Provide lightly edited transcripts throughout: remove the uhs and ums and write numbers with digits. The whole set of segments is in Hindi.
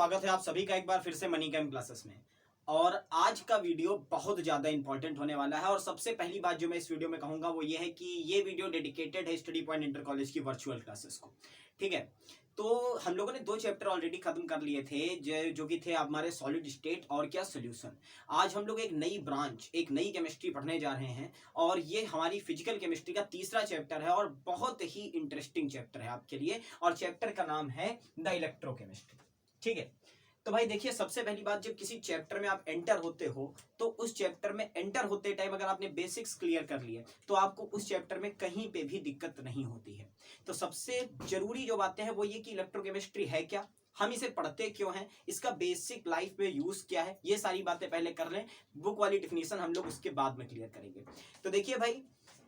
स्वागत है आप सभी का एक बार फिर से मनी कैम क्लासेस में। और आज का वीडियो बहुत ज़्यादा इंपॉर्टेंट होने वाला है। और सबसे पहली बात जो मैं इस वीडियो में कहूँगा वो ये है कि ये वीडियो डेडिकेटेड है स्टडी पॉइंट इंटर कॉलेज की वर्चुअल क्लासेस को। ठीक है, तो हम लोगों ने 2 चैप्टर ऑलरेडी खत्म कर लिए थे जो कि थे हमारे सॉलिड स्टेट और क्या सोल्यूशन। आज हम लोग एक नई ब्रांच, एक नई केमिस्ट्री पढ़ने जा रहे हैं और ये हमारी फिजिकल केमिस्ट्री का तीसरा चैप्टर है और बहुत ही इंटरेस्टिंग चैप्टर है आपके लिए। और चैप्टर का नाम है द इलेक्ट्रोकेमिस्ट्री। ठीक है, तो भाई देखिए, सबसे पहली बात, जब किसी चैप्टर में आप एंटर होते हो तो उस चैप्टर में एंटर होते टाइम अगर आपने बेसिक्स क्लियर कर लिए तो आपको उस चैप्टर में कहीं पे भी दिक्कत नहीं होती है। तो सबसे जरूरी जो बातें हैं वो ये कि इलेक्ट्रोकेमिस्ट्री है क्या, हम इसे पढ़ते क्यों हैं, इसका बेसिक लाइफ में यूज क्या है, ये सारी बातें पहले कर लें। बुक वाली डिफिनीशन हम लोग उसके बाद में क्लियर करेंगे। तो देखिए भाई,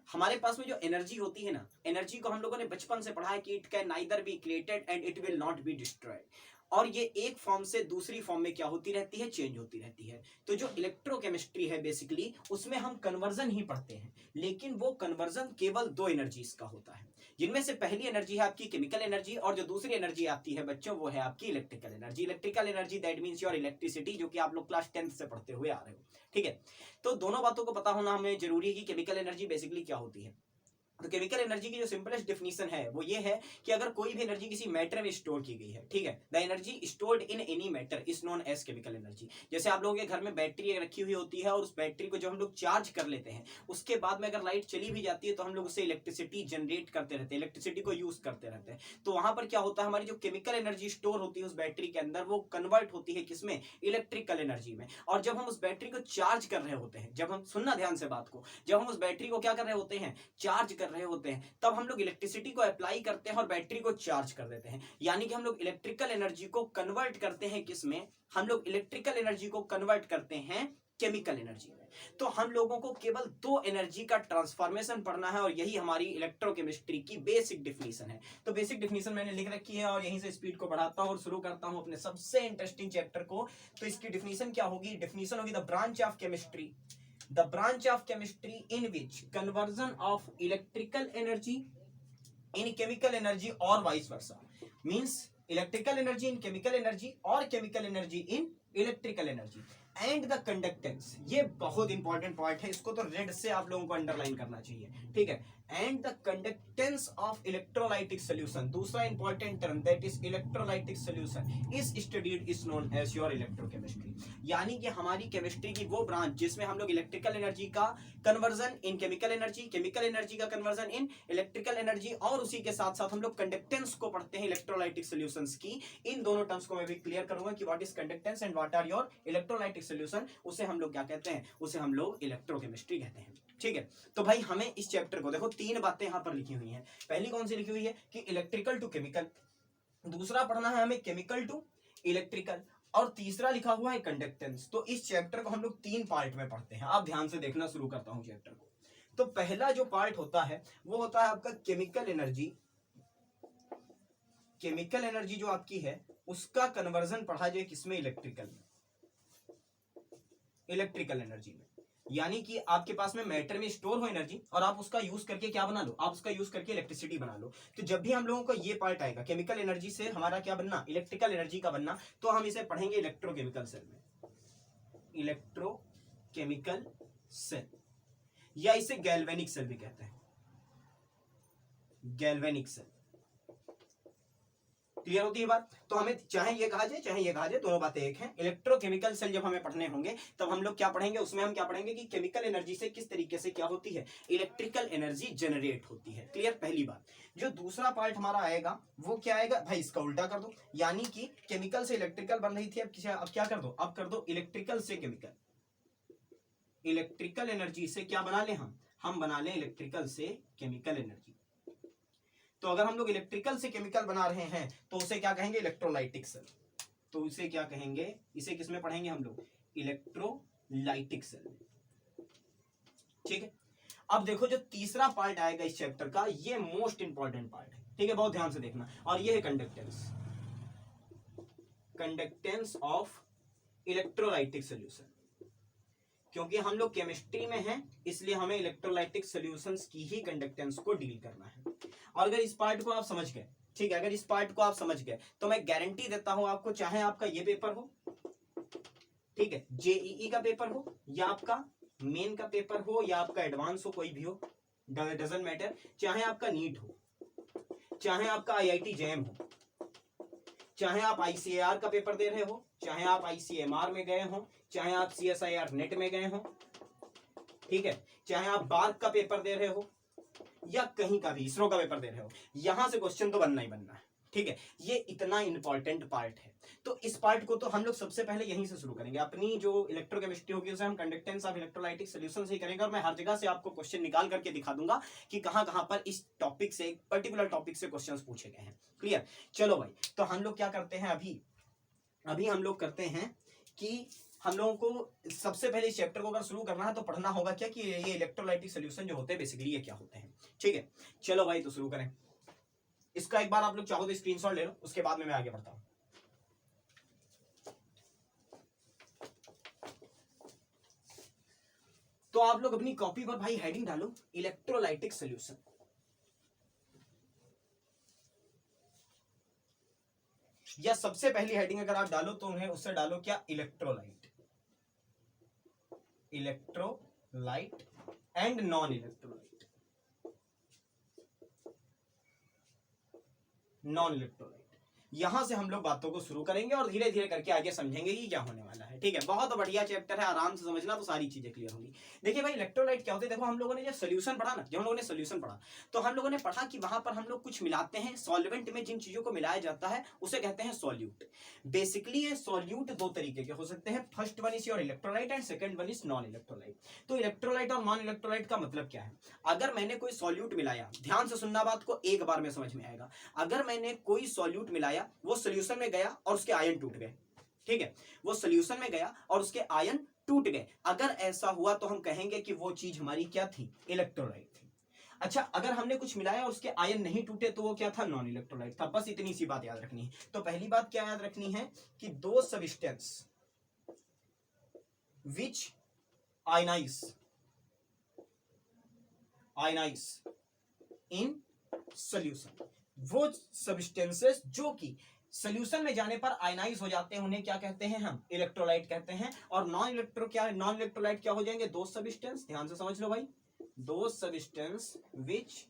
हमारे पास में जो एनर्जी होती है ना, एनर्जी को हम लोगों ने बचपन से पढ़ा है कि it can neither be created and it will not be destroyed. और ये एक फॉर्म से दूसरी फॉर्म में क्या होती रहती है, चेंज होती रहती है। तो जो इलेक्ट्रोकेमिस्ट्री है बेसिकली उसमें हम कन्वर्जन ही पढ़ते हैं, लेकिन वो कन्वर्जन केवल 2 एनर्जीज का होता है, जिनमें से पहली एनर्जी है आपकी केमिकल एनर्जी और जो दूसरी एनर्जी आती है बच्चों वो है आपकी electrical energy. Electrical energy that means your electricity, जो कि आप लोग क्लास 10th से पढ़ते हुए आ रहे हो। ठीक है, तो दोनों बातों को पता होना हमें जरूरी है कि केमिकल एनर्जी बेसिकली क्या होती है। तो केमिकल एनर्जी की जो सिंपलेस्ट डेफिनेशन है वो ये है कि अगर कोई भी एनर्जी किसी मैटर में स्टोर की गई है, ठीक है, the energy stored in any matter is known as chemical energy. जैसे आप लोगों के घर में बैटरी रखी हुई होती है और उस बैटरी को जब हम लोग चार्ज कर लेते हैं उसके बाद में अगर लाइट चली भी जाती है तो हम लोग उससे इलेक्ट्रिसिटी जनरेट करते रहते हैं, इलेक्ट्रिसिटी को यूज करते रहते हैं। तो वहां पर क्या होता है, हमारी जो केमिकल एनर्जी स्टोर होती है उस बैटरी के अंदर वो कन्वर्ट होती है किसमें, इलेक्ट्रिकल एनर्जी में। और जब हम उस बैटरी को चार्ज कर रहे होते हैं, जब हम, सुनना ध्यान से बात को, जब हम उस बैटरी को क्या कर रहे होते हैं, चार्ज कर रहे होते हैं, तब हम लोग इलेक्ट्रिसिटी को अप्लाई करते हैं और बैटरी को चार्ज कर देते हैं। यानी कि हम लोग इलेक्ट्रिकल एनर्जी को कन्वर्ट करते हैं किसमें, हम लोग इलेक्ट्रिकल एनर्जी को कन्वर्ट करते हैं केमिकल एनर्जी में। तो हम लोगों को केवल 2 एनर्जी का ट्रांसफॉर्मेशन पढ़ना है और यही हमारी इलेक्ट्रोकेमिस्ट्री की बेसिक डिफिनीशन है। तो बेसिक डिफिनीशन मैंने लिख रखी है और यहीं से स्पीड को बढ़ाता हूं और शुरू करता हूं अपने सबसे इंटरेस्टिंग चैप्टर को। तो इसकी डिफिनीशन क्या होगी, डिफिनीशन होगी the branch of chemistry, the branch of chemistry in which conversion of electrical energy in chemical energy or vice versa means electrical energy in chemical energy or chemical energy in electrical energy and the conductance। ये बहुत इंपॉर्टेंट पॉइंट है, इसको तो रेड से आप लोगों को अंडरलाइन करना चाहिए। ठीक है, and the conductance of electrolytic solution, दूसरा important term that is electrolytic solution is studied is known as your electrochemistry. यानी कि हमारी केमिस्ट्री की वो ब्रांच जिसमें हम लोग इलेक्ट्रिकल एनर्जी का conversion in chemical energy, chemical energy का कन्वर्जन इन इलेक्ट्रिकल एनर्जी और उसी के साथ साथ हम लोग कंडक्टेंस को पढ़ते हैं इलेक्ट्रोलाइटिक सोल्यूशंस की। इन दोनों टर्म्स को मैं भी क्लियर करूंगा कि what is conductance and what are your electrolytic solution. उसे हम लोग क्या कहते हैं, उसे हम लोग इलेक्ट्रोकेमिस्ट्री कहते हैं। ठीक है, तो भाई हमें इस चैप्टर को देखो, 3 बातें यहां पर लिखी हुई हैं। पहली कौन सी लिखी हुई है कि इलेक्ट्रिकल टू केमिकल, दूसरा पढ़ना है हमें केमिकल टू इलेक्ट्रिकल, और तीसरा लिखा हुआ है कंडक्टेंस। तो इस चैप्टर को हम लोग 3 पार्ट में पढ़ते हैं। आप ध्यान से देखना, शुरू करता हूं चैप्टर को। तो पहला जो पार्ट होता है वो होता है आपका केमिकल एनर्जी। केमिकल एनर्जी जो आपकी है उसका कन्वर्जन पढ़ा जाए किसमें, इलेक्ट्रिकल में, इलेक्ट्रिकल एनर्जी में। यानी कि आपके पास में मैटर में स्टोर हो एनर्जी और आप उसका यूज करके क्या बना लो, आप उसका यूज करके इलेक्ट्रिसिटी बना लो। तो जब भी हम लोगों को ये पार्ट आएगा केमिकल एनर्जी से हमारा क्या बनना, इलेक्ट्रिकल एनर्जी का बनना, तो हम इसे पढ़ेंगे इलेक्ट्रोकेमिकल सेल में, इलेक्ट्रोकेमिकल सेल, या इसे गैल्वेनिक सेल भी कहते हैं, गैल्वेनिक सेल। क्लियर होती है बात। तो हमें चाहे ये कहा जाए चाहे ये कहा जाए, दोनों बातें एक हैं। इलेक्ट्रोकेमिकल सेल जब हमें पढ़ने होंगे तब हम लोग क्या पढ़ेंगे, उसमें हम क्या पढ़ेंगे कि केमिकल एनर्जी से किस तरीके से क्या होती है, इलेक्ट्रिकल एनर्जी जनरेट होती है। क्लियर, पहली बात। जो दूसरा पार्ट हमारा आएगा वो क्या आएगा भाई, इसका उल्टा कर दो। यानी कि केमिकल से इलेक्ट्रिकल बन रही थी, अब क्या कर दो, अब कर दो इलेक्ट्रिकल से केमिकल। इलेक्ट्रिकल एनर्जी से क्या बना ले, हम बना ले इलेक्ट्रिकल से केमिकल एनर्जी। तो अगर हम लोग इलेक्ट्रिकल से केमिकल बना रहे हैं तो उसे क्या कहेंगे, इलेक्ट्रोलाइटिक सेल। तो उसे क्या कहेंगे, इसे किसमें पढ़ेंगे हम लोग, इलेक्ट्रोलाइटिक सेल। ठीक है, अब देखो जो तीसरा पार्ट आएगा इस चैप्टर का, ये मोस्ट इंपॉर्टेंट पार्ट है। ठीक है, बहुत ध्यान से देखना, और ये है conductance, conductance of electrolytic solution. क्योंकि हम लोग केमिस्ट्री में हैं इसलिए हमें इलेक्ट्रोलाइटिक सॉल्यूशंस की ही कंडक्टेंस को डील करना है। और अगर इस पार्ट को आप समझ गए ठीक है, अगर इस पार्ट को आप समझ गए तो मैं गारंटी देता हूं आपको, चाहे आपका ये पेपर हो, ठीक है, जेईई का पेपर हो या आपका मेन का पेपर हो या आपका एडवांस हो, कोई भी हो, डजंट मैटर, चाहे आपका नीट हो, चाहे आपका आईआईटी जेएम हो, चाहे आप आईसीएआर का पेपर दे रहे हो, चाहे आप आईसीएमआर में गए हो, चाहे आप सीएसआईआर नेट में गए हो, ठीक है, चाहे आप बार्क का पेपर दे रहे हो या कहीं का भी इसरो का पेपर दे रहे हो, यहां से क्वेश्चन तो बनना ही बनना है। ठीक है, ये इतना इंपॉर्टेंट पार्ट है। तो इस पार्ट को तो हम लोग सबसे पहले यहीं से शुरू करेंगे। अपनी जो इलेक्ट्रोकेमिस्ट्री होगी उसे हम कंडक्टेंस ऑफ इलेक्ट्रोलाइटिक सॉल्यूशन से ही करेंगे, और मैं हर जगह से आपको क्वेश्चन निकाल करके दिखा दूंगा कि कहां कहां पर इस टॉपिक से, पर्टिकुलर टॉपिक से क्वेश्चंस पूछे गए हैं। क्लियर? चलो भाई, तो हम लोग क्या करते हैं, अभी हम लोग करते हैं कि हम लोगों को सबसे पहले इस चैप्टर को अगर शुरू करना है तो पढ़ना होगा क्या कि ये इलेक्ट्रोलाइटिक सॉल्यूशन जो होते हैं बेसिकली ये क्या होते हैं। ठीक है, चलो भाई, तो शुरू करें। इसका एक बार आप लोग चाहो तो स्क्रीनशॉट ले लो, उसके बाद में मैं आगे बढ़ता हूं। तो आप लोग अपनी कॉपी पर भाई हेडिंग डालो इलेक्ट्रोलाइटिक सॉल्यूशन, या सबसे पहली हेडिंग अगर आप डालो तो उन्हें उससे डालो क्या, electrolyte, electrolyte and non electrolyte, non electrolyte. यहां से हम लोग बातों को शुरू करेंगे और धीरे धीरे करके आगे समझेंगे कि क्या होने वाला है। ठीक है, बहुत बढ़िया चैप्टर है, आराम से समझना तो सारी चीजें क्लियर होंगी। देखिए भाई, इलेक्ट्रोलाइट क्या होते हैं, देखो हम लोगों ने जब सोल्यूशन पढ़ा ना, जब हम लोगों ने सोल्यूशन पढ़ा तो हम लोगों ने पढ़ा कि वहां पर हम लोग कुछ मिलाते हैं सॉल्वेंट में, जिन चीजों को मिलाया जाता है उसे कहते हैं सॉल्यूट। बेसिकली ये सॉल्यूट दो तरीके के हो सकते हैं, first one is your electrolyte and second one is non electrolyte. तो इलेक्ट्रोलाइट और नॉन इलेक्ट्रोलाइट का मतलब क्या है, अगर मैंने कोई सॉल्यूट मिलाया, ध्यान से सुनना बात को, एक बार में समझ में आएगा। अगर मैंने कोई सॉल्यूट मिलाया, वो सोल्यूशन में गया और उसके आयन टूट गए, ठीक है, वो सोल्यूशन में गया और उसके आयन टूट गए, अगर ऐसा हुआ तो हम कहेंगे कि वो चीज हमारी क्या थी, इलेक्ट्रोलाइट थी। अच्छा, अगर हमने कुछ मिलाया और उसके आयन नहीं टूटे तो वो क्या था, नॉन इलेक्ट्रोलाइट था। बस इतनी सी बात याद रखनी है। तो पहली बात क्या याद रखनी है कि दो substance which ionize in solution, वो सब्सटेंसेस जो कि सोल्यूशन में जाने पर आयनाइज हो जाते हैं उन्हें क्या कहते हैं, हम इलेक्ट्रोलाइट कहते हैं। और नॉन इलेक्ट्रोलाइट क्या हो जाएंगे, दो सब्सटेंस, ध्यान से समझ लो भाई, दो सब्सटेंस विच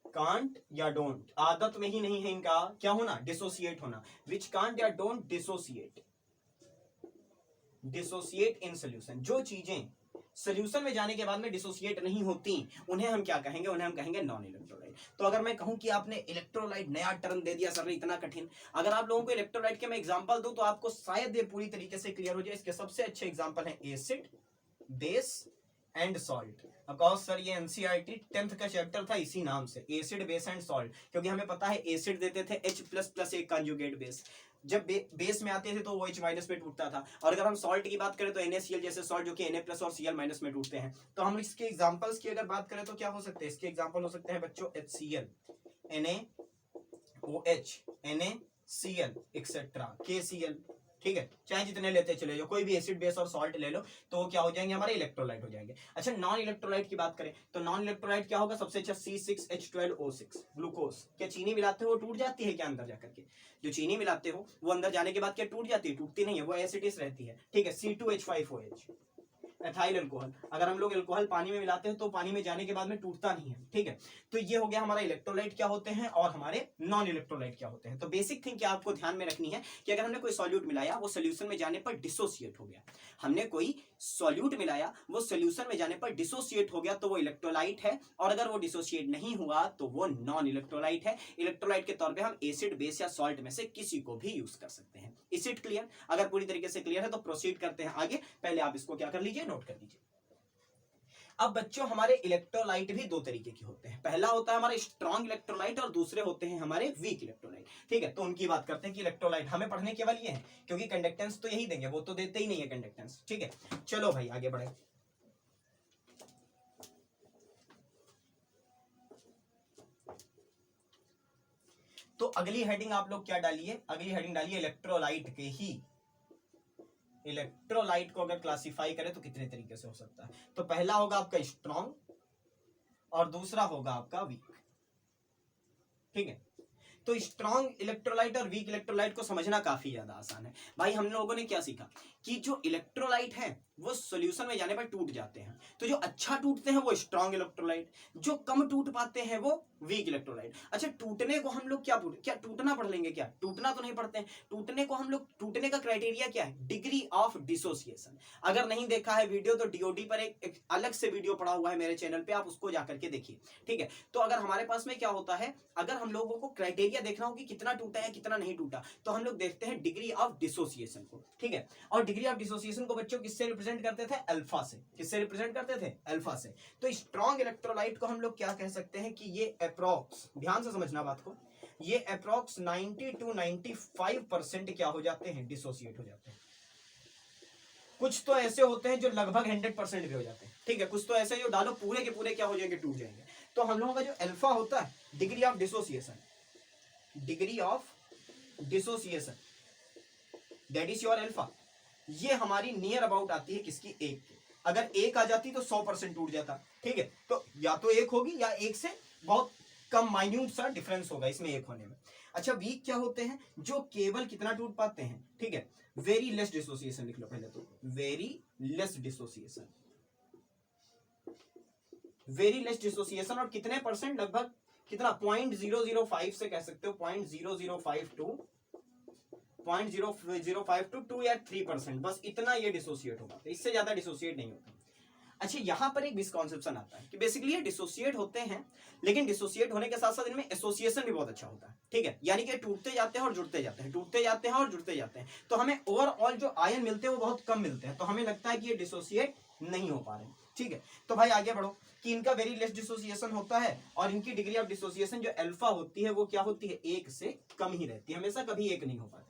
कांट या डोंट, आदत में ही नहीं है इनका क्या होना, डिसोसिएट होना, विच कांट या डोंट डिसोसिएट इन सोल्यूशन। जो चीजें सोल्यूशन में जाने के बाद में डिसोसिएट नहीं होती उन्हें हम क्या कहेंगे, उन्हें हम कहेंगे नॉन इलेक्ट्रोलाइट। तो अगर मैं कहूं कि आपने इलेक्ट्रोलाइट नया टर्म दे दिया सर ने, इतना कठिन, अगर आप लोगों को इलेक्ट्रोलाइट के मैं एग्जांपल दूं तो आपको शायद ये पूरी तरीके से क्लियर हो जाए। इसके सबसे अच्छे एग्जांपल हैं acid, base and salt. Of course sir ये एनसीईआरटी 10th का चैप्टर था इसी नाम से, एसिड बेस एंड सॉल्ट, क्योंकि हमें पता है एसिड देते थे H++ एक कंजुगेट बेस, जब बेस में आते थे तो वो H- में टूटता था। और अगर हम सॉल्ट की बात करें तो NaCl जैसे सॉल्ट जो कि Na+ और Cl- में टूटते हैं। तो हम इसके एग्जांपल्स की अगर बात करें तो क्या हो सकते हैं, इसके एग्जांपल हो सकते हैं बच्चों HCl, NaOH, NaCl etcetera, KCl। ठीक है, चाहे जितने लेते चले जाओ, कोई भी एसिड बेस और सॉल्ट ले लो तो वो क्या हो जाएंगे, हमारे इलेक्ट्रोलाइट हो जाएंगे। अच्छा, नॉन इलेक्ट्रोलाइट की बात करें तो नॉन इलेक्ट्रोलाइट क्या होगा, सबसे अच्छा C6H12O6, ग्लूकोज। क्या चीनी मिलाते हो वो टूट जाती है क्या अंदर जाकर के, जो चीनी मिलाते हो वो अंदर जाने के बाद क्या टूट जाती है, टूटती नहीं है, वो एसिडिस रहती है। ठीक है, C2H5OH, एथाइल अल्कोहल, अगर हम लोग अल्कोहल पानी में मिलाते हैं तो पानी में जाने के बाद में टूटता नहीं है। ठीक है, तो ये हो गया हमारा इलेक्ट्रोलाइट क्या होते हैं और हमारे नॉन इलेक्ट्रोलाइट क्या होते हैं। तो बेसिक थिंग क्या आपको ध्यान में रखनी है कि अगर हमने कोई सॉल्यूट मिलाया, वो सोल्यूशन में जाने पर डिसोसिएट हो गया, हमने कोई सॉल्यूट मिलाया, वो सोल्यूशन में जाने पर डिसोसिएट हो गया तो वो इलेक्ट्रोलाइट है, और अगर वो डिसोसिएट नहीं हुआ तो वो नॉन इलेक्ट्रोलाइट है। इलेक्ट्रोलाइट के तौर पे हम एसिड, बेस या सॉल्ट में से किसी को भी यूज कर सकते हैं। Is it clear? अगर पूरी तरीके से क्लियर है तो प्रोसीड करते हैं आगे। पहले आप इसको क्या कर लीजिए, नोट कर लीजिए। अब बच्चों, हमारे इलेक्ट्रोलाइट भी दो तरीके के होते हैं, पहला होता है हमारे स्ट्रॉन्ग इलेक्ट्रोलाइट और दूसरे होते हैं हमारे वीक इलेक्ट्रोलाइट। ठीक है, तो उनकी बात करते हैं कि इलेक्ट्रोलाइट हमें पढ़ने केवल ये है, क्योंकि कंडक्टेंस तो यही देंगे, वो तो देते ही नहीं है कंडक्टेंस। ठीक है, चलो भाई आगे बढ़े। तो अगली हेडिंग आप लोग क्या डालिए, अगली हेडिंग डालिए इलेक्ट्रोलाइट के ही। इलेक्ट्रोलाइट को अगर क्लासिफाई करें तो कितने तरीके से हो सकता है, तो पहला होगा आपका स्ट्रॉन्ग और दूसरा होगा आपका वीक। ठीक है। तो स्ट्रॉन्ग इलेक्ट्रोलाइट और वीक इलेक्ट्रोलाइट को समझना काफी ज्यादा आसान है भाई। हम लोगों ने क्या सीखा कि जो इलेक्ट्रोलाइट है वो सॉल्यूशन में जाने पर टूट जाते हैं, तो जो अच्छा टूटते हैं वो स्ट्रॉन्ग इलेक्ट्रोलाइट, जो कम टूट पाते हैं वो वीक इलेक्ट्रोलाइट। अच्छा, टूटने को हम लोग क्या टूटना पढ़ लेंगे? क्या टूटना तो नहीं पढ़ते हैं। टूटने को हम लोग, टूटने का क्राइटेरिया क्या है? Degree of dissociation. अगर नहीं देखा है वीडियो तो डीओडी पर एक अलग से वीडियो पड़ा हुआ है मेरे चैनल पे, आप उसको जाकर के देखिए, ठीक है। तो अगर हमारे पास में क्या होता है, अगर हम लोगों को क्राइटेरिया देखना हो कि कितना टूटा है कितना नहीं टूटा, तो हम लोग देखते हैं डिग्री ऑफ डिसोसिएशन को, ठीक है। और डिग्री ऑफ डिसोसिएशन को बच्चों किससे रिप्रेजेंट करते थे? अल्फा से। किससे रिप्रेजेंट करते थे? अल्फा से। तो स्ट्रॉन्ग इलेक्ट्रोलाइट को हम लोग क्या कह सकते हैं कि ये अप्रॉक्स, ध्यान से समझना बात को, ये अप्रॉक्स 90 to 95% क्या हो जाते हैं? डिसोसिएट हो जाते हैं। कुछ तो ऐसे होते हैं जो लगभग 100% भी हो जाते हैं, ठीक है। कुछ तो ऐसे जो डालो पूरे के पूरे क्या हो जाएंगे? टूट जाएंगे। तो हम लोगों का जो अल्फा होता है, degree of dissociation, degree of dissociation, that is your alpha, ये हमारी नियर अबाउट आती है किसकी? एक की। अगर एक आ जाती तो 100% टूट जाता, ठीक है। तो या तो एक होगी या एक से बहुत कम माइन्यूट सा डिफरेंस होगा इसमें एक होने में। अच्छा, वीक क्या होते हैं? जो केवल कितना टूट पाते हैं, ठीक है, वेरी लेस डिसोसिएशन लिख लो पहले तो, very less dissociation, very less dissociation. और कितने परसेंट? लगभग कितना? 0.005 से कह सकते हो, 0.005 टू 0.005 टू 2 या 3%, बस इतना ये डिसोसिएट होगा, इससे ज्यादा डिसोसिएट नहीं होता। अच्छा, यहां पर एक मिसकॉन्सेप्शन आता है कि बेसिकली ये डिसोसिएट होते हैं, लेकिन डिसोसिएट होने के साथ साथ इनमें एसोसिएशन भी बहुत अच्छा होता है, ठीक है। यानी कि टूटते जाते हैं और जुड़ते जाते हैं, टूटते जाते हैं और जुड़ते जाते हैं, तो हमें ओवरऑल जो आयन मिलते हैं वो बहुत कम मिलते हैं, तो हमें लगता है कि ये डिसोसिएट नहीं हो पा रहे, ठीक है। तो भाई आगे बढ़ो कि इनका वेरी लेस डिसोसिएशन होता है और इनकी डिग्री ऑफ डिसोसिएशन जो अल्फा होती है वो क्या होती है? एक से कम ही रहती है, हमेशा कभी एक नहीं हो पाती,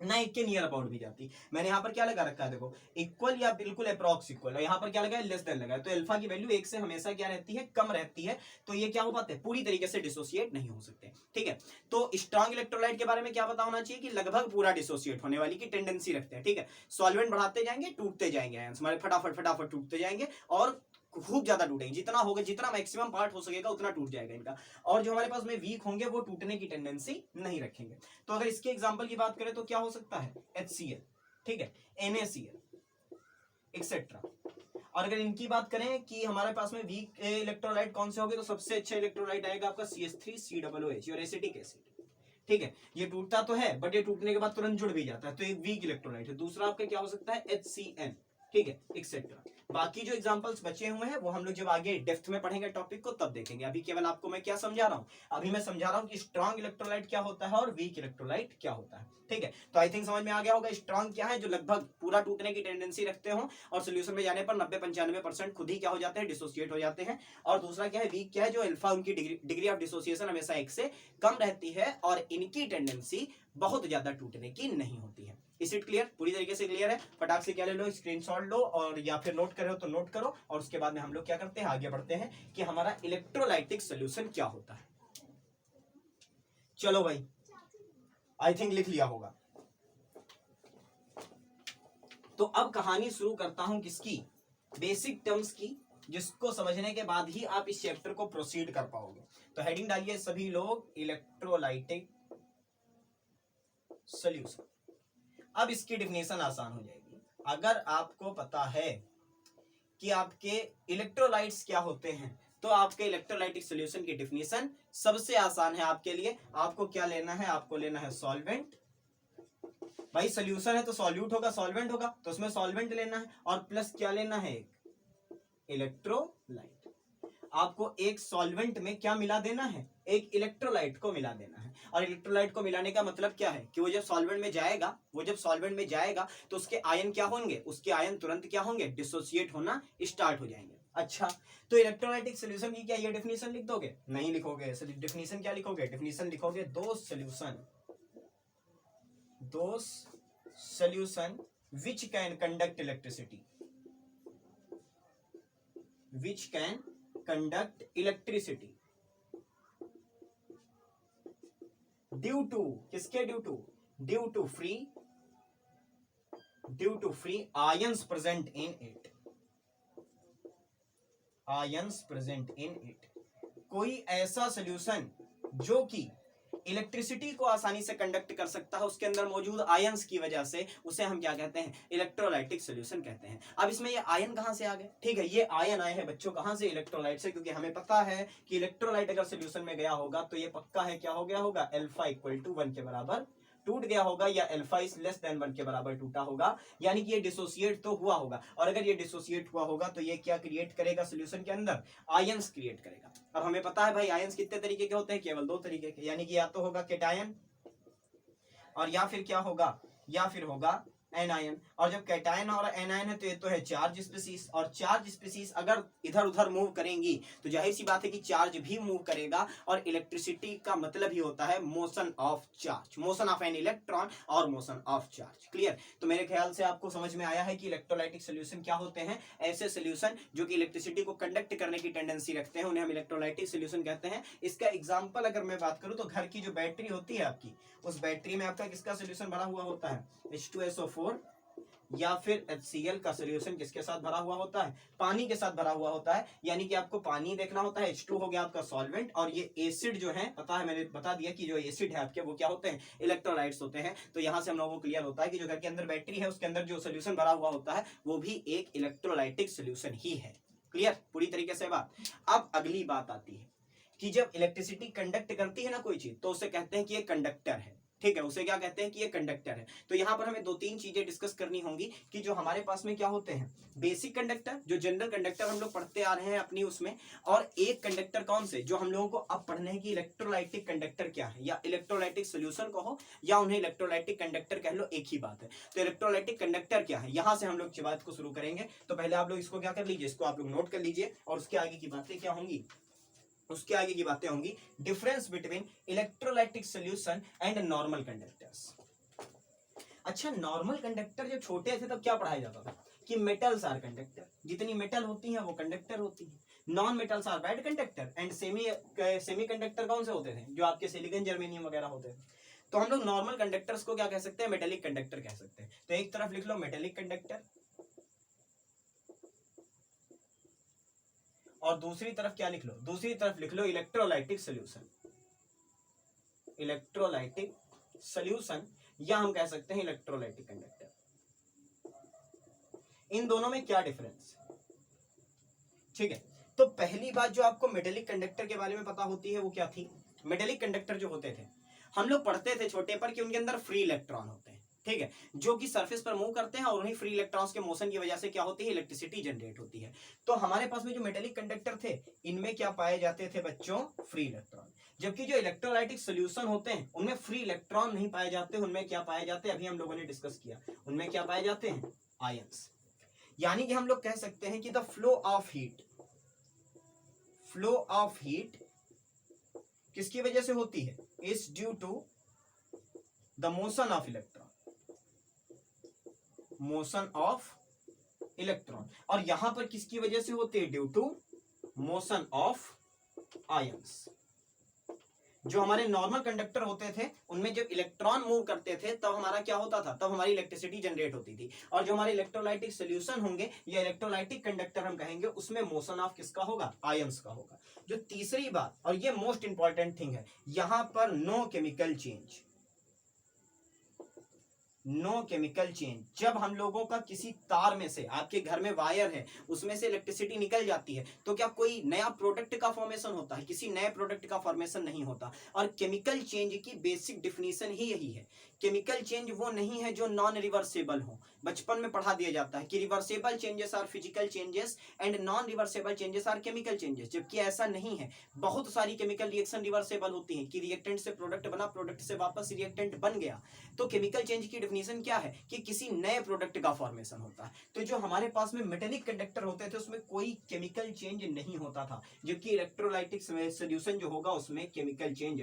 ना एक के नियर अबाउट भी जाती। मैंने यहाँ पर क्या लगा रखा है देखो, इक्वल या बिल्कुल अप्रॉक्स इक्वल, यहाँ पर क्या लगा है? लेस देन लगा है। तो अल्फा की वैल्यू एक से हमेशा क्या रहती है? कम रहती है। तो ये क्या हो पाते हैं? पूरी तरीके से डिसोसिएट नहीं हो सकते, ठीक है। तो स्ट्रॉन्ग इलेक्ट्रोलाइट के बारे में क्या पता होना चाहिए कि लगभग पूरा डिसोसिएट होने वाली की टेंडेंसी रखते हैं, ठीक है। सॉल्वेंट बढ़ाते जाएंगे, टूटते जाएंगे, हमारे फटाफट फटाफट टूटते जाएंगे और खूब ज्यादा टूटेंगे, जितना होगा, जितना मैक्सिमम पार्ट हो सकेगा उतना टूट जाएगा इनका। और जो हमारे पास में वीक होंगे वो टूटने की टेंडेंसी नहीं रखेंगे। तो अगर इसके एग्जांपल की बात करें तो क्या हो सकता है? HCl, ठीक है, NaCl एक्सेट्रा। और अगर इनकी बात करें कि हमारे पास में वीक इलेक्ट्रोलाइट कौन से होंगे, तो सबसे अच्छा इलेक्ट्रोलाइट आएगा आपका CH3COOH और एसिटिक एसिड, ठीक है। ये टूटता तो है बट ये टूटने के बाद तुरंत जुड़ भी जाता है, तो एक वीक इलेक्ट्रोलाइट है। दूसरा आपका क्या हो सकता है? HCN, ठीक है, एक्सेट्रा। बाकी जो एग्जांपल्स बचे हुए हैं वो हम लोग जब आगे डेप्थ में पढ़ेंगे टॉपिक को तब देखेंगे। अभी केवल आपको मैं क्या समझा रहा हूं? अभी मैं समझा रहा हूं कि स्ट्रॉन्ग इलेक्ट्रोलाइट क्या होता है और वीक इलेक्ट्रोलाइट क्या होता है, ठीक है। तो आई थिंक समझ में आ गया होगा स्ट्रॉन्ग क्या है, जो लगभग पूरा टूटने की टेंडेंसी रखते हो और सोल्यूशन में जाने पर 90-95% खुद ही क्या हो जाते हैं? डिसोसिएट हो जाते हैं। और दूसरा क्या है? वीक क्या है? जो अल्फा, उनकी डिग्री ऑफ डिसोसिएशन हमेशा एक से कम रहती है और इनकी टेंडेंसी बहुत ज्यादा टूटने की नहीं होती है। Is it clear? पूरी तरीके से क्लियर है? फटाक से क्या ले लो, स्क्रीनशॉट लो, और या फिर नोट करो तो नोट करो, और उसके बाद में हम लोग क्या करते हैं? आगे बढ़ते हैं कि हमारा इलेक्ट्रोलाइटिक सोल्यूशन क्या होता है। चलो भाई, आई थिंक लिख लिया होगा। तो अब कहानी शुरू करता हूं किसकी? बेसिक टर्म्स की, जिसको समझने के बाद ही आप इस चैप्टर को प्रोसीड कर पाओगे। तो हेडिंग डालिए सभी लोग, इलेक्ट्रोलाइटिक सोल्यूशन। अब इसकी डिफिनेशन आसान हो जाएगी। अगर आपको पता है कि आपके इलेक्ट्रोलाइट्स क्या होते हैं, तो आपके इलेक्ट्रोलाइटिक सॉल्यूशन की डिफिनेशन सबसे आसान है आपके लिए। आपको क्या लेना है? आपको लेना है सॉल्वेंट। भाई सॉल्यूशन है तो सॉल्यूट होगा, सॉल्वेंट होगा, तो उसमें सॉल्वेंट लेना है, और प्लस क्या लेना है? एक इलेक्ट्रोलाइट। आपको एक सॉल्वेंट में क्या मिला देना है? एक इलेक्ट्रोलाइट को मिला देना है। और इलेक्ट्रोलाइट को मिलाने का मतलब क्या है कि वो जब सॉल्वेंट में जाएगा, तो उसके आयन क्या होंगे? उसके आयन तुरंत क्या होंगे? डिसोसिएट होना स्टार्ट हो जाएंगे। अच्छा, तो इलेक्ट्रोलाइटिक सॉल्यूशन की क्या ये डेफिनेशन लिख दोगे? नहीं लिखोगे। डेफिनेशन क्या लिखोगे? डेफिनेशन लिखोगे those solution which can conduct electricity, due to, किसके due to? Due to free ions present in it, कोई ऐसा सोल्यूशन जो कि इलेक्ट्रिसिटी को आसानी से कंडक्ट कर सकता है, उसके अंदर मौजूद आयंस की वजह से उसे हम क्या कहते हैं, इलेक्ट्रोलाइटिक सॉल्यूशन कहते हैं। अब इसमें ये आयन कहां से आ गए, ठीक है, ये आयन आए हैं बच्चों कहां से, इलेक्ट्रोलाइट से, क्योंकि हमें पता है कि इलेक्ट्रोलाइट अगर सॉल्यूशन में गया होगा तो ये पक्का है क्या हो गया होगा, अल्फा इक्वल टू 1 के बराबर टूट गया होगा, या अल्फा इज लेस देन 1 के बराबर टूटा होगा, यानी कि ये डिसोसिएट तो हुआ होगा। और अगर ये डिसोसिएट हुआ होगा तो ये क्या क्रिएट करेगा सॉल्यूशन के अंदर, आयंस क्रिएट करेगा। अब हमें पता है भाई आयंस कितने तरीके के होते हैं, केवल 2 तरीके के, यानी कि या तो होगा केटायन और या फिर क्या होगा, या फिर होगा एनायन। और जब कैटायन और एनायन है तो ये तो है चार्ज स्पीसीज, और चार्ज स्पीसीज अगर इधर उधर मूव करेंगी तो जाहिर सी बात है कि चार्ज भी मूव करेगा, और इलेक्ट्रिसिटी का मतलब ही होता है motion of charge, motion of an electron और मोशन ऑफ चार्ज। क्लियर? तो मेरे ख्याल से आपको समझ में आया है कि इलेक्ट्रोलाइटिक सोल्यूशन क्या होते हैं। ऐसे सोल्यूशन जो कि इलेक्ट्रिसिटी को कंडक्ट करने की टेंडेंसी रखते हैं उन्हें हम इलेक्ट्रोलाइटिक सोल्यूशन कहते हैं। इसका एग्जाम्पल अगर मैं बात करूं तो घर की जो बैटरी होती है आपकी, उस बैटरी में आपका किसका सोल्यूशन भरा हुआ होता है, H2SO4, या फिर HCl का सोल्यूशन किसके साथ भरा हुआ होता है, पानी के साथ भरा हुआ होता है। यानी कि आपको पानी देखना होता है, H2 हो गया आपका सॉल्वेंट, और ये एसिड जो है, पता है मैंने बता दिया कि जो एसिड है आपके वो क्या होते हैं, इलेक्ट्रोलाइट्स होते हैं। तो यहां से हम लोगों को क्लियर होता है कि जो घर के अंदर बैटरी है उसके अंदर जो सोल्यूशन भरा हुआ होता है वो भी एक इलेक्ट्रोलाइटिक सोल्यूशन ही है। क्लियर? पूरी तरीके से बात। अब अगली बात आती है कि जब इलेक्ट्रिसिटी कंडक्ट करती है ना कोई चीज, तो उसे कहते हैं कि ये कंडक्टर है। ठीक है, उसे क्या कहते हैं कि ये कंडक्टर है। तो यहाँ पर हमें 2-3 चीजें डिस्कस करनी होंगी कि जो हमारे पास में क्या होते हैं, बेसिक कंडक्टर, जो जनरल कंडक्टर हम लोग पढ़ते आ रहे हैं अपनी उसमें, और एक कंडक्टर कौन से जो हम लोगों को अब पढ़ने हैं कि इलेक्ट्रोलाइटिक कंडक्टर क्या है, या इलेक्ट्रोलाइटिक सोल्यूशन कहो या उन्हें इलेक्ट्रोलाइटिक कंडक्टर कह लो, एक ही बात है। तो इलेक्ट्रोलाइटिक कंडक्टर क्या है, यहां से हम लोग बात को शुरू करेंगे। तो पहले आप लोग इसको क्या कर लीजिए, इसको आप लोग नोट कर लीजिए, और उसके आगे की बातें क्या होंगी, उसके आगे की बातें होंगी difference between electrolytic solution and normal conductors. अच्छा, नॉर्मल कंडक्टर जब छोटे थे तब क्या पढ़ाया जाता था कि मेटल्स आर कंडक्टर, जितनी मेटल होती हैं वो कंडक्टर होती हैं, non metals are bad conductor, and semiconductor कौन से होते थे, जो आपके सिलिकॉन जर्मेनियम वगैरह होते थे। तो हम लोग नॉर्मल कंडक्टर्स को क्या कह सकते हैं, मेटेलिक कंडक्टर कह सकते हैं। तो एक तरफ लिख लो मेटेलिक कंडक्टर, और दूसरी तरफ क्या लिख लो, दूसरी तरफ लिख लो इलेक्ट्रोलाइटिक सोल्यूशन, इलेक्ट्रोलाइटिक सोल्यूशन, या हम कह सकते हैं इलेक्ट्रोलाइटिक कंडक्टर। इन दोनों में क्या डिफरेंस, ठीक है। तो पहली बात जो आपको मेटेलिक कंडक्टर के बारे में पता होती है वो क्या थी, मेटेलिक कंडक्टर जो होते थे हम लोग पढ़ते थे छोटे पर कि उनके अंदर फ्री इलेक्ट्रॉन होते हैं, ठीक है, जो कि सरफेस पर मूव करते हैं, और उन्हीं फ्री इलेक्ट्रॉन्स के मोशन की वजह से क्या होती है, इलेक्ट्रिसिटी जनरेट होती है। तो हमारे पास में जो मेटेलिक कंडक्टर थे इनमें क्या पाए जाते थे बच्चों, फ्री इलेक्ट्रॉन। जबकि जो इलेक्ट्रोलाइटिक सोल्यूशन होते हैं उनमें फ्री इलेक्ट्रॉन नहीं पाए जाते, उनमें क्या पाए जाते हैं, अभी हम लोगों ने डिस्कस किया, उनमें क्या पाए जाते हैं, आयंस। यानी कि हम लोग कह सकते हैं कि द फ्लो ऑफ हीट किसकी वजह से होती है, is due to the motion of electron, और यहां पर किसकी वजह से होती है, due to motion of ions. जो हमारे नॉर्मल कंडक्टर होते थे उनमें जब इलेक्ट्रॉन मूव करते थे तब हमारा क्या होता था, तब हमारी इलेक्ट्रिसिटी जनरेट होती थी। और जो हमारे इलेक्ट्रोलाइटिक सोल्यूशन होंगे या इलेक्ट्रोलाइटिक कंडक्टर हम कहेंगे, उसमें मोशन ऑफ किसका होगा, आयंस का होगा। जो तीसरी बात, और ये मोस्ट इंपॉर्टेंट थिंग है, यहां पर no chemical change, no chemical change. जब हम लोगों का किसी तार में से, आपके घर में वायर है उसमें से इलेक्ट्रिसिटी निकल जाती है, तो क्या कोई नया प्रोडक्ट का फॉर्मेशन होता है, किसी नए प्रोडक्ट का फॉर्मेशन नहीं होता। और केमिकल चेंज की बेसिक डिफिनीशन ही यही है, केमिकल चेंज वो नहीं है जो नॉन रिवर्सेबल हो। बचपन में पढ़ा दिया जाता है कि reversible changes are physical changes and non reversible changes are chemical changes, जबकि ऐसा नहीं है। बहुत सारी केमिकल रिएक्शन रिवर्सेबल होती हैं कि रिएक्टेंट से प्रोडक्ट बना, प्रोडक्ट से वापस रिएक्टेंट बन गया। तो केमिकल चेंज की डेफिनेशन क्या है कि किसी नए प्रोडक्ट का फॉर्मेशन होता है। तो जो हमारे पास में मेटेलिक कंडक्टर होते थे उसमें कोई केमिकल चेंज नहीं होता था, जबकि इलेक्ट्रोलाइटिक सोल्यूशन जो होगा उसमें केमिकल चेंज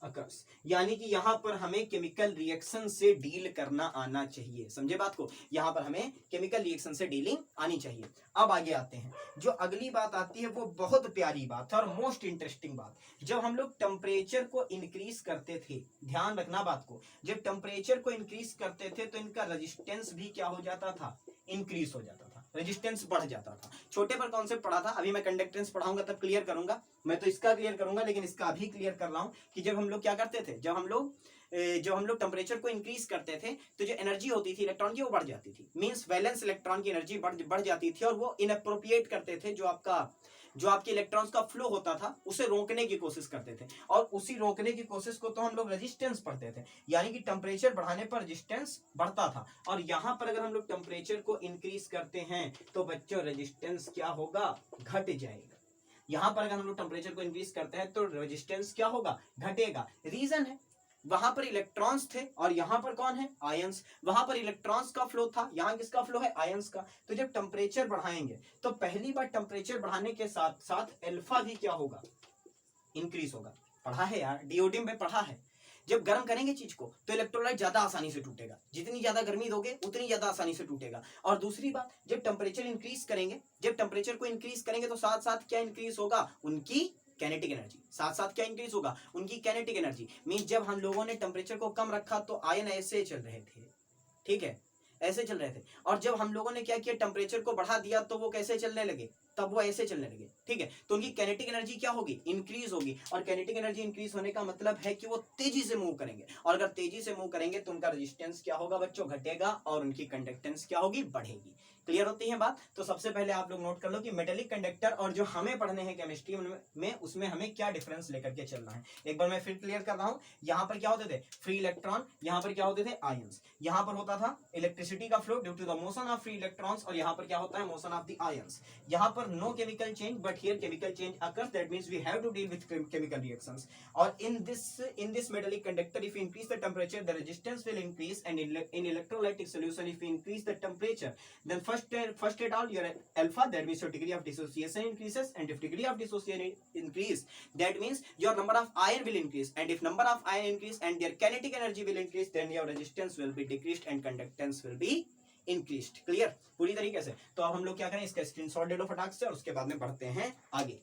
अकर्स। यानी कि यहां पर हमें केमिकल रिएक्शन से डील करना आना चाहिए, समझे बात को, यहां पर हमें केमिकल रिएक्शन से डीलिंग आनी चाहिए। अब आगे आते हैं, जो अगली बात आती है वो बहुत प्यारी बात है और मोस्ट इंटरेस्टिंग बात। जब हम लोग टेम्परेचर को इंक्रीज करते थे, ध्यान रखना बात को, जब टेम्परेचर को इंक्रीज करते थे तो इनका रेजिस्टेंस भी क्या हो जाता था, इंक्रीज हो जाता था। रेजिस्टेंस बढ़ जाता था। छोटे पर कॉन्सेप्ट पढ़ा था, अभी मैं कंडक्टेंस पढ़ाऊंगा तब क्लियर करूंगा। मैं तो इसका क्लियर करूंगा, लेकिन इसका अभी क्लियर कर रहा हूं कि जब हम लोग क्या करते थे, जब हम लोग टेम्परेचर को इंक्रीज करते थे तो जो एनर्जी होती थी इलेक्ट्रॉन की वो बढ़ जाती थी। मींस वैलेंस इलेक्ट्रॉन की एनर्जी बढ़ जाती थी और वो इनअप्रोप्रिएट करते थे, जो आपके इलेक्ट्रॉन्स का फ्लो होता था उसे रोकने की कोशिश करते थे। और उसी रोकने की कोशिश को तो हम लोग रेजिस्टेंस पढ़ते थे, यानी कि टेम्परेचर बढ़ाने पर रेजिस्टेंस बढ़ता था। और यहां पर अगर हम लोग टेम्परेचर को इंक्रीज करते हैं तो बच्चों रेजिस्टेंस क्या होगा, घट जाएगा। यहां पर अगर हम लोग टेम्परेचर को इंक्रीज करते हैं तो रेजिस्टेंस क्या होगा, घटेगा। रीजन है, वहां पर इलेक्ट्रॉन्स थे और यहां पर कौन है, आयंस। वहां पर इलेक्ट्रॉन्स का फ्लो था, यहां किसका फ्लो है, आयंस का। तो जब टेम्परेचर बढ़ाएंगे तो पहली बार टेम्परेचर बढ़ाने के साथ साथ अल्फा भी क्या होगा, इंक्रीज होगा। पढ़ा है यार, डीओडी में पढ़ा है। जब गर्म करेंगे चीज को तो इलेक्ट्रोलाइट ज्यादा आसानी से टूटेगा, जितनी ज्यादा गर्मी दोगे उतनी ज्यादा आसानी से टूटेगा। और दूसरी बात, जब टेम्परेचर इंक्रीज करेंगे, जब टेम्परेचर को इंक्रीज करेंगे तो साथ साथ क्या इंक्रीज होगा, उनकी कैनेटिक एनर्जी। साथ साथ क्या इंक्रीज होगा, उनकी कैनेटिक एनर्जी। मींस जब हम लोगों ने टेम्परेचर को कम रखा तो आयन ऐसे चल रहे थे, ठीक है, ऐसे चल रहे थे। और जब हम लोगों ने क्या किया, टेम्परेचर को बढ़ा दिया तो वो कैसे चलने लगे, तब वो ऐसे चलने लगे, ठीक है। तो उनकी कैनेटिक एनर्जी क्या होगी, इंक्रीज होगी। और कैनेटिक एनर्जी इंक्रीज होने का मतलब है कि वो तेजी से मूव करेंगे, और अगर तेजी से मूव करेंगे तो उनका रेजिस्टेंस क्या होगा बच्चों, घटेगा, और उनकी कंडक्टेंस क्या होगी, बढ़ेगी। क्लियर होती है बात। तो सबसे पहले आप लोग नोट कर लो कि मेटेलिक कंडक्टर और जो हमें पढ़ने हैं केमिस्ट्री में, उसमें हमें क्या डिफरेंस लेकर के चलना है। एक बार मैं फिर क्लियर कर रहा हूं। यहाँ पर क्या होते थे, फ्री इलेक्ट्रॉन, यहाँ पर क्या होते थे, आयंस। यहाँ पर होता था इलेक्ट्रिसिटी का flow due to the motion of free electrons, और यहाँ पर क्या होता है, मोशन ऑफ द आयंस। यहाँ पर no chemical change, but here chemical change occurs, that means we have to deal with chemical reactions. और in this metallic conductor, if you increase the temperature, the resistance will increase, and in electrolytic solution, if you increase the temperature, then first at all your alpha, that means your degree of dissociation increases, and if degree of dissociation increase, that means your number of ion will increase, and if number of ion increase and their kinetic energy will increase, then your resistance will be decreased and conductance will be increased. Clear पूरी तरीके से। तो अब हम लोग क्या करें, इसका स्क्रीनशॉट ले लो फटाक से, और उसके बाद में बढ़ते हैं आगे।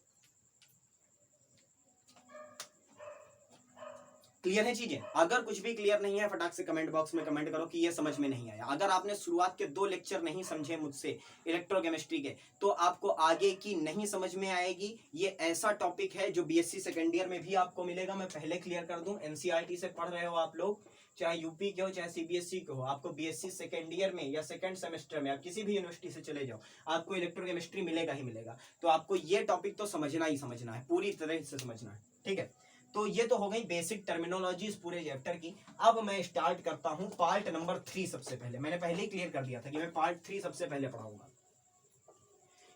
क्लियर है चीजें। अगर कुछ भी क्लियर नहीं है फटाक से कमेंट बॉक्स में कमेंट करो कि ये समझ में नहीं आया। अगर आपने शुरुआत के 2 लेक्चर नहीं समझे मुझसे इलेक्ट्रोकेमिस्ट्री के, तो आपको आगे की नहीं समझ में आएगी। ये ऐसा टॉपिक है जो बीएससी सेकेंड ईयर में भी आपको मिलेगा। मैं पहले क्लियर कर दूं, एनसीईआरटी से पढ़ रहे हो आप लोग, चाहे यूपी के हो चाहे सीबीएसई के हो, आपको बीएससी सेकेंड ईयर में या सेकेंड सेमेस्टर में आप किसी भी यूनिवर्सिटी से चले जाओ, आपको इलेक्ट्रोकेमिस्ट्री मिलेगा ही मिलेगा। तो आपको ये टॉपिक तो समझना ही समझना है, पूरी तरह से समझना है, ठीक है। तो ये तो हो गई बेसिक टर्मिनोलॉजी इस पूरे चैप्टर की। अब मैं स्टार्ट करता हूं पार्ट नंबर 3। सबसे पहले मैंने पहले ही क्लियर कर दिया था कि मैं पार्ट 3 सबसे पहले पढ़ाऊंगा,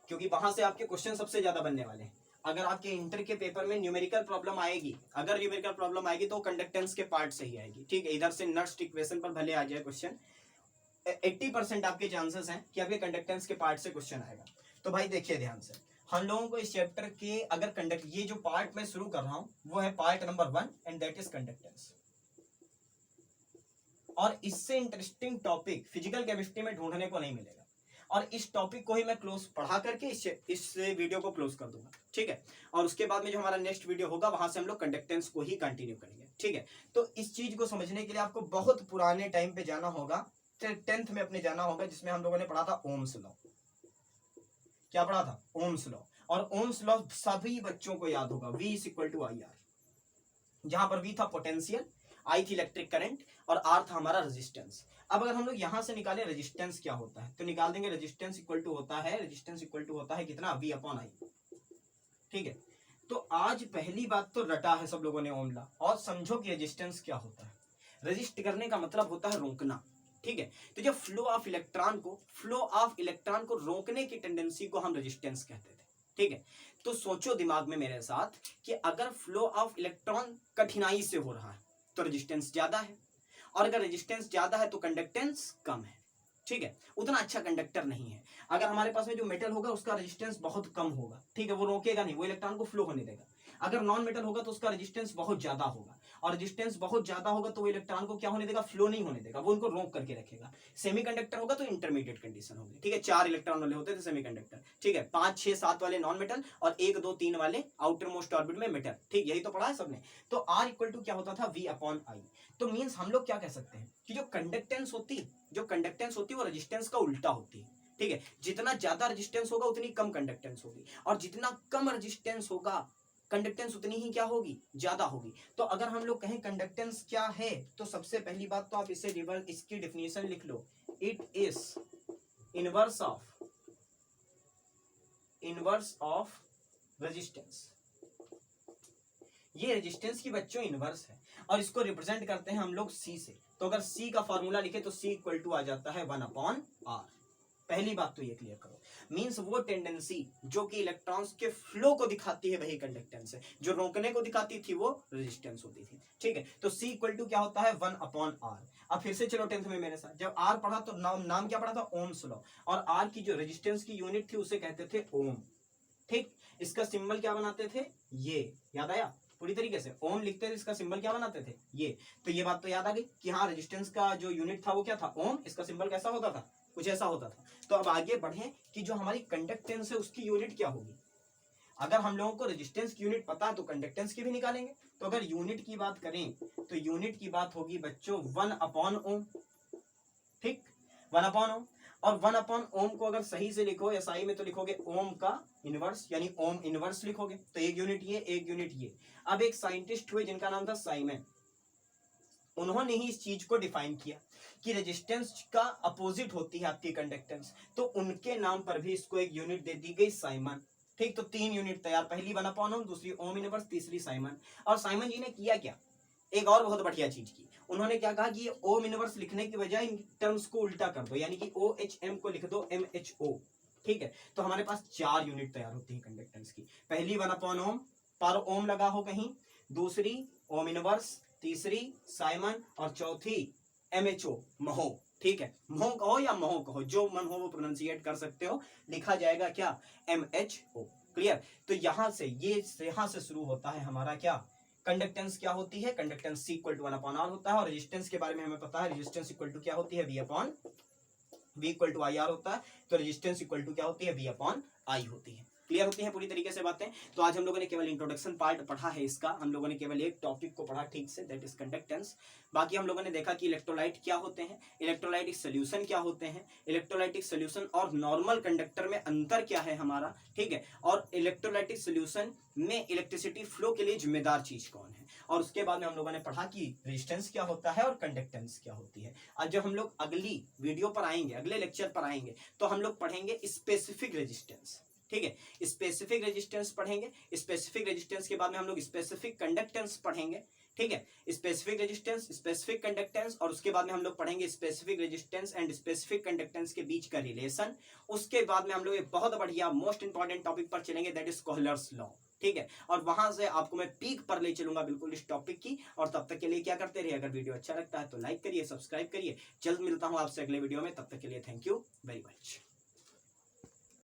क्योंकि वहां से आपके क्वेश्चन सबसे ज्यादा बनने वाले हैं। अगर आपके इंटर के पेपर में न्यूमेरिकल प्रॉब्लम आएगी, अगर न्यूमेरिकल प्रॉब्लम आएगी तो कंडक्टेंस के पार्ट से ही आएगी, ठीक है। इधर से नट्स इक्वेशन पर भले आ जाए क्वेश्चन, 80% आपके चांसेस हैं कि आपके कंडक्टेंस के पार्ट से क्वेश्चन आएगा। तो भाई देखिए ध्यान से, हम लोगों को इस चैप्टर के अगर ये जो पार्ट मैं शुरू कर रहा हूं वो है part number 1, and that is conductance. और इससे इंटरेस्टिंग टॉपिक फिजिकल केमिस्ट्री में ढूंढने को नहीं मिलेगा, और इस टॉपिक को ही मैं क्लोज पढ़ा करके इस वीडियो को क्लोज कर दूंगा, ठीक है। और उसके बाद में जो हमारा नेक्स्ट वीडियो होगा वहां से हम लोग कंडक्टेंस को ही कंटिन्यू करेंगे, ठीक है। तो इस चीज को समझने के लिए आपको बहुत पुराने टाइम पे जाना होगा, 10th में अपने जाना होगा, जिसमें हम लोगों ने पढ़ा था ओम्स लॉ। क्या पढ़ा था, ओम्स लॉ। और ओम्स लॉ सभी बच्चों को याद होगा, V = IR, जहां पर V था पोटेंशियल, I थी इलेक्ट्रिक करंट, और R था हमारा रेजिस्टेंस। अब अगर हम लोग यहां से निकाले रेजिस्टेंस क्या होता है, तो निकाल देंगे रेजिस्टेंस इक्वल टू होता है कितना, V/I, ठीक है। तो आज पहली बात तो रटा है सब लोगों ने ओम लॉ, और समझो कि रेजिस्टेंस क्या होता है। रेजिस्ट करने का मतलब होता है रोकना, ठीक है। तो जब फ्लो ऑफ इलेक्ट्रॉन को रोकने की टेंडेंसी को हम रेजिस्टेंस कहते थे, ठीक है। तो सोचो दिमाग में मेरे साथ कि अगर फ्लो ऑफ इलेक्ट्रॉन कठिनाई से हो रहा है तो रेजिस्टेंस ज्यादा है, और अगर रेजिस्टेंस ज्यादा है तो कंडक्टेंस कम है, ठीक है। उतना अच्छा कंडक्टर नहीं है। अगर हमारे पास में जो मेटल होगा उसका रेजिस्टेंस बहुत कम होगा, ठीक है, वो रोकेगा नहीं, वो इलेक्ट्रॉन को फ्लो होने देगा। अगर नॉन मेटल होगा तो उसका रेजिस्टेंस बहुत ज्यादा होगा, और रेजिस्टेंस बहुत ज्यादा होगा तो वो इलेक्ट्रॉन को क्या होने देगा, फ्लो नहीं होने देगा, वो उनको रोक करके रखेगा। सेमीकंडक्टर होगा तो इंटरमीडिएट कंडीशन होगी, ठीक है। 4 इलेक्ट्रॉन वाले होते थे सेमीकंडक्टर, ठीक है, 5, 6, 7 वाले नॉन मेटल, और 1, 2, 3 वाले आउटर मोस्ट ऑर्बिट में मेटल, ठीक, यही तो पढ़ा है सबने। तो R = क्या होता था, V/I। तो मीन्स हम लोग क्या कह सकते हैं कि जो कंडक्टेंस होती वो रेजिस्टेंस का उल्टा होती है, ठीक है, जितना ज्यादा रेजिस्टेंस होगा उतनी कम कंडक्टेंस होगी, और जितना कम रेजिस्टेंस होगा कंडक्टेंस उतनी ही क्या होगी, ज्यादा होगी। तो अगर हम लोग कहें कंडक्टेंस क्या है, तो सबसे पहली बात तो आप इसे रिवर्स इसकी डेफिनेशन लिख लो, it is inverse of resistance. ये रेजिस्टेंस की बच्चों इनवर्स है, और इसको रिप्रेजेंट करते हैं हम लोग सी से। तो अगर सी का फॉर्मूला लिखे तो सी इक्वल टू आ जाता है 1/r। पहली बात तो ये क्लियर करो, मींस वो टेंडेंसी जो कि इलेक्ट्रॉन्स के फ्लो को दिखाती है वही कंडक्टेंस है, जो रोकने को दिखाती थी वो रेजिस्टेंस होती थी। ठीक है, तो C इक्वल टू क्या होता है 1/r। अब फिर से चलो 10th में मेरे साथ, जब R पढ़ा तो नाम क्या पढ़ा था, ओम्स लॉ, और R की जो रेजिस्टेंस की यूनिट थी उसे कहते थे ओम। ठीक, इसका सिंबल क्या बनाते थे, ये याद आया पूरी तरीके से, ओम लिखते थे, इसका सिंबल क्या बनाते थे, ये। तो ये बात तो याद आ गई कि हाँ रेजिस्टेंस का जो यूनिट था वो क्या था, ओम, इसका सिंबल कैसा होता था, कुछ ऐसा होता था। तो अब आगे बढ़े कि जो हमारी कंडक्टेंस है उसकी यूनिट क्या होगी। अगर हम लोगों को रेजिस्टेंस की यूनिट पता तो कंडक्टेंस की भी निकालेंगे। तो अगर यूनिट की बात करें तो यूनिट की बात होगी बच्चों 1/ओम। ठीक, 1/ओम, और 1/ओम को अगर सही से लिखो एसआई में तो लिखोगे ओम का इनवर्स, यानी ओम इनवर्स लिखोगे। तो एक यूनिट ये, एक यूनिट ये। अब एक साइंटिस्ट हुए जिनका नाम था साइमन, उन्होंने ही इस चीज को डिफाइन किया कि रेजिस्टेंस का अपोजिट होती है आपकी कंडक्टेंस, तो उनके नाम पर भी इसको एक यूनिट दे दी गई साइमन। ठीक, तो 3 यूनिट तैयार, पहली 1/ओम, दूसरी ओम इनवर्स, तीसरी साइमन। और साइमन जी ने किया क्या, एक और बहुत बढ़िया चीज की, उन्होंने क्या कहा कि ओम इनवर्स लिखने की बजाय इन टर्म्स को उल्टा कर दो, यानी कि OHM को लिख दो MHO। ठीक है, तो हमारे पास 4 यूनिट तैयार होती है कंडक्टेंस की। पहली 1/ओम, पर ओम लगा हो कहीं, दूसरी ओम इनवर्स, तीसरी साइमन, और चौथी MHO, महो। ठीक है, महो कहो या महो कहो, जो मन हो वो प्रोनाउंसिएट कर सकते हो, लिखा जाएगा क्या, MHO। क्लियर, तो यहां से शुरू होता है हमारा क्या, कंडक्टेंस क्या होती है, conductance C equal to 1/r होता है। और रेजिस्टेंस के बारे में हमें पता है, रेजिस्टेंस इक्वल टू क्या होती है, V इक्वल टू IR होता है। तो रेजिस्टेंस इक्वल टू क्या होती है, V/I होती है। क्लियर होती है पूरी तरीके से बातें। तो आज हम लोगों ने केवल इंट्रोडक्शन पार्ट पढ़ा है इसका, हम लोगों ने केवल एक टॉपिक को पढ़ा ठीक से, दैट इज कंडक्टेंस। बाकी हम लोगों ने देखा कि इलेक्ट्रोलाइट क्या होते हैं, इलेक्ट्रोलाइटिक सोल्यूशन क्या होते हैं, इलेक्ट्रोलाइटिक सोल्यूशन और नॉर्मल कंडक्टर में अंतर क्या है हमारा। ठीक है, और इलेक्ट्रोलाइटिक सोल्यूशन में इलेक्ट्रिसिटी फ्लो के लिए जिम्मेदार चीज कौन है। और उसके बाद में हम लोगों ने पढ़ा कि रेजिस्टेंस क्या होता है और कंडक्टेंस क्या होती है। आज जब हम लोग अगली वीडियो पर आएंगे, अगले लेक्चर पर आएंगे, तो हम लोग पढ़ेंगे स्पेसिफिक रेजिस्टेंस। ठीक है, स्पेसिफिक रेजिस्टेंस पढ़ेंगे, स्पेसिफिक रेजिस्टेंस के बाद में हम लोग स्पेसिफिक कंडक्टेंस पढ़ेंगे। ठीक है, स्पेसिफिक रेजिस्टेंस, स्पेसिफिक कंडक्टेंस, और उसके बाद में हम लोग पढ़ेंगे specific resistance and specific conductance के बीच का रिलेशन। उसके बाद में हम लोग एक बहुत बढ़िया मोस्ट इंपॉर्टेंट टॉपिक पर चलेंगे, दैट इज कोहलर्स लॉ। ठीक है, और वहां से आपको मैं पीक पर ले चलूंगा बिल्कुल इस टॉपिक की। और तब तक के लिए क्या करते रहिए, अगर वीडियो अच्छा लगता है तो लाइक करिए, सब्सक्राइब करिए। जल्द मिलता हूं आपसे अगले वीडियो में, तब तक के लिए थैंक यू वेरी मच।